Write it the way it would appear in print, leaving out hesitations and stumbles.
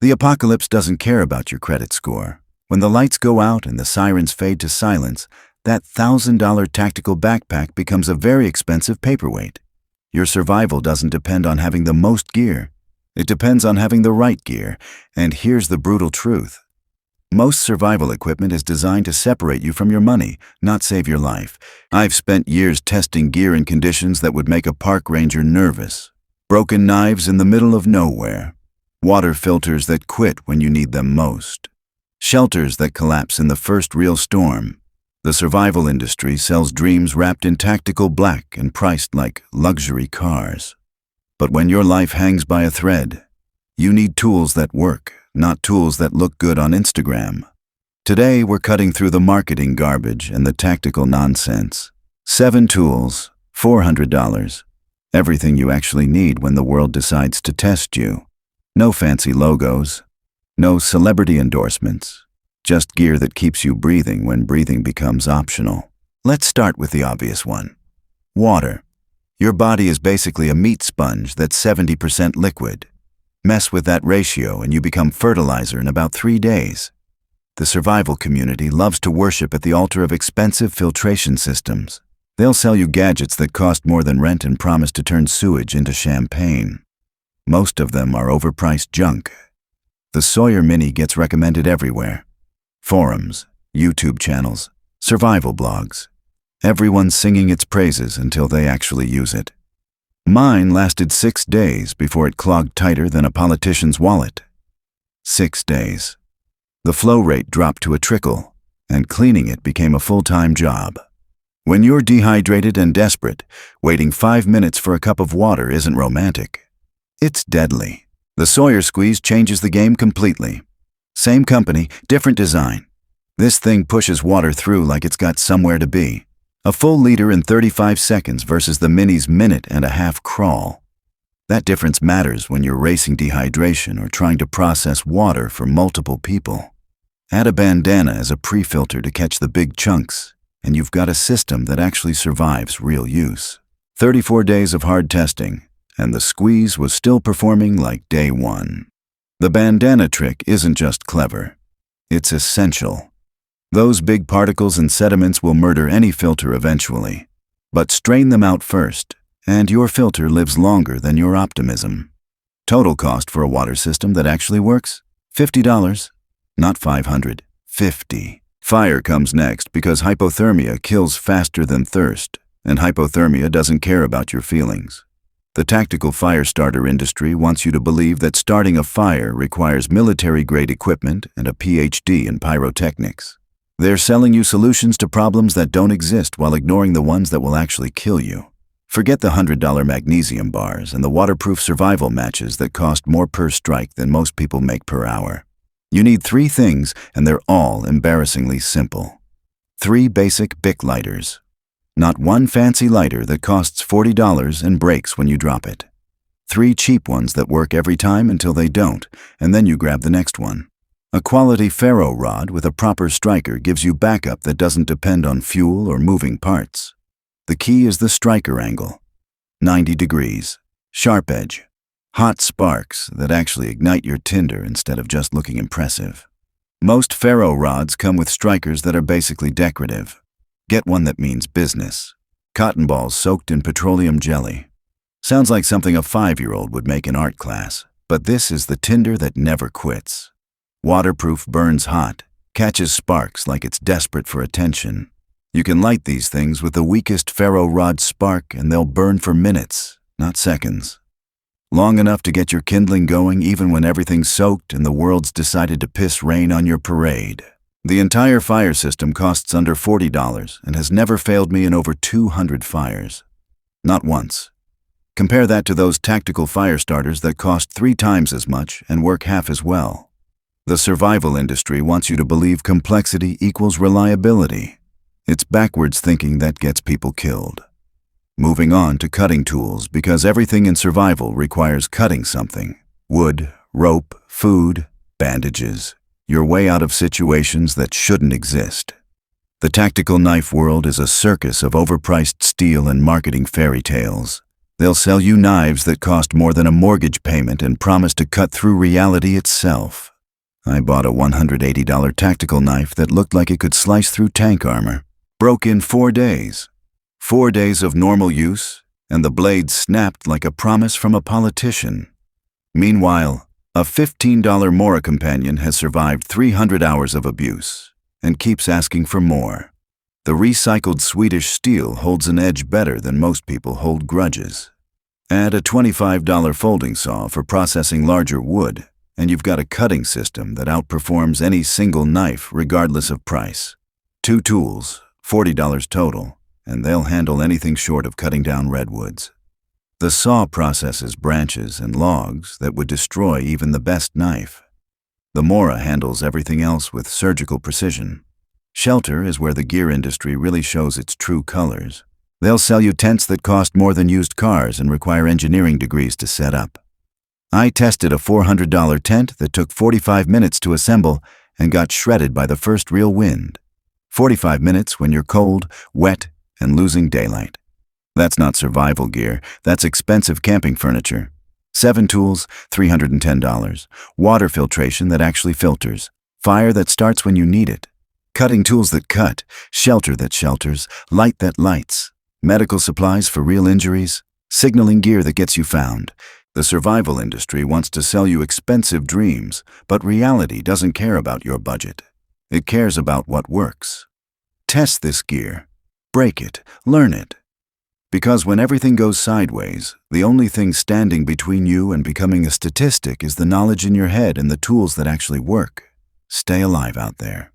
The apocalypse doesn't care about your credit score. When the lights go out and the sirens fade to silence, that $1,000 tactical backpack becomes a very expensive paperweight. Your survival doesn't depend on having the most gear. It depends on having the right gear. And here's the brutal truth. Most survival equipment is designed to separate you from your money, not save your life. I've spent years testing gear in conditions that would make a park ranger nervous. Broken knives in the middle of nowhere. Water filters that quit when you need them most. Shelters that collapse in the first real storm. The survival industry sells dreams wrapped in tactical black and priced like luxury cars. But when your life hangs by a thread, you need tools that work, not tools that look good on Instagram. Today, we're cutting through the marketing garbage and the tactical nonsense. 7 tools, $400. Everything you actually need when the world decides to test you. No fancy logos. No celebrity endorsements. Just gear that keeps you breathing when breathing becomes optional. Let's start with the obvious one. Water. Your body is basically a meat sponge that's 70% liquid. Mess with that ratio and you become fertilizer in about 3 days. The survival community loves to worship at the altar of expensive filtration systems. They'll sell you gadgets that cost more than rent and promise to turn sewage into champagne. Most of them are overpriced junk. The Sawyer Mini gets recommended everywhere. Forums, YouTube channels, survival blogs. Everyone's singing its praises until they actually use it. Mine lasted 6 days before it clogged tighter than a politician's wallet. 6 days. The flow rate dropped to a trickle, and cleaning it became a full-time job. When you're dehydrated and desperate, waiting 5 minutes for a cup of water isn't romantic. It's deadly. The Sawyer Squeeze changes the game completely. Same company, different design. This thing pushes water through like it's got somewhere to be. A full liter in 35 seconds versus the Mini's minute-and-a-half crawl. That difference matters when you're racing dehydration or trying to process water for multiple people. Add a bandana as a pre-filter to catch the big chunks, and you've got a system that actually survives real use. 34 days of hard testing, and the Squeeze was still performing like day one. The bandana trick isn't just clever. It's essential. Those big particles and sediments will murder any filter eventually. But strain them out first, and your filter lives longer than your optimism. Total cost for a water system that actually works? $50. Not $500. $50. Fire comes next because hypothermia kills faster than thirst, and hypothermia doesn't care about your feelings. The tactical fire starter industry wants you to believe that starting a fire requires military-grade equipment and a PhD in pyrotechnics. They're selling you solutions to problems that don't exist while ignoring the ones that will actually kill you. Forget the $100 magnesium bars and the waterproof survival matches that cost more per strike than most people make per hour. You need 3 things, and they're all embarrassingly simple. 3 basic Bic lighters. Not one fancy lighter that costs $40 and breaks when you drop it. 3 cheap ones that work every time until they don't, and then you grab the next one. A quality ferro rod with a proper striker gives you backup that doesn't depend on fuel or moving parts. The key is the striker angle. 90 degrees. Sharp edge. Hot sparks that actually ignite your tinder instead of just looking impressive. Most ferro rods come with strikers that are basically decorative. Get one that means business. Cotton balls soaked in petroleum jelly. Sounds like something a 5-year-old would make in art class, but this is the tinder that never quits. Waterproof, burns hot, catches sparks like it's desperate for attention. You can light these things with the weakest ferro rod spark and they'll burn for minutes, not seconds. Long enough to get your kindling going even when everything's soaked and the world's decided to piss rain on your parade. The entire fire system costs under $40 and has never failed me in over 200 fires. Not once. Compare that to those tactical fire starters that cost 3 times as much and work half as well. The survival industry wants you to believe complexity equals reliability. It's backwards thinking that gets people killed. Moving on to cutting tools because everything in survival requires cutting something. Wood, rope, food, bandages. Your way out of situations that shouldn't exist. The tactical knife world is a circus of overpriced steel and marketing fairy tales. They'll sell you knives that cost more than a mortgage payment and promise to cut through reality itself. I bought a $180 tactical knife that looked like it could slice through tank armor. Broke in 4 days. 4 days of normal use, and the blade snapped like a promise from a politician. Meanwhile, a $15 Mora companion has survived 300 hours of abuse and keeps asking for more. The recycled Swedish steel holds an edge better than most people hold grudges. Add a $25 folding saw for processing larger wood, and you've got a cutting system that outperforms any single knife regardless of price. 2 tools, $40 total, and they'll handle anything short of cutting down redwoods. The saw processes branches and logs that would destroy even the best knife. The Mora handles everything else with surgical precision. Shelter is where the gear industry really shows its true colors. They'll sell you tents that cost more than used cars and require engineering degrees to set up. I tested a $400 tent that took 45 minutes to assemble and got shredded by the first real wind. 45 minutes when you're cold, wet, and losing daylight. That's not survival gear, that's expensive camping furniture. 7 tools, $310. Water filtration that actually filters. Fire that starts when you need it. Cutting tools that cut, shelter that shelters, light that lights. Medical supplies for real injuries, signaling gear that gets you found. The survival industry wants to sell you expensive dreams, but reality doesn't care about your budget. It cares about what works. Test this gear. Break it. Learn it. Because when everything goes sideways, the only thing standing between you and becoming a statistic is the knowledge in your head and the tools that actually work. Stay alive out there.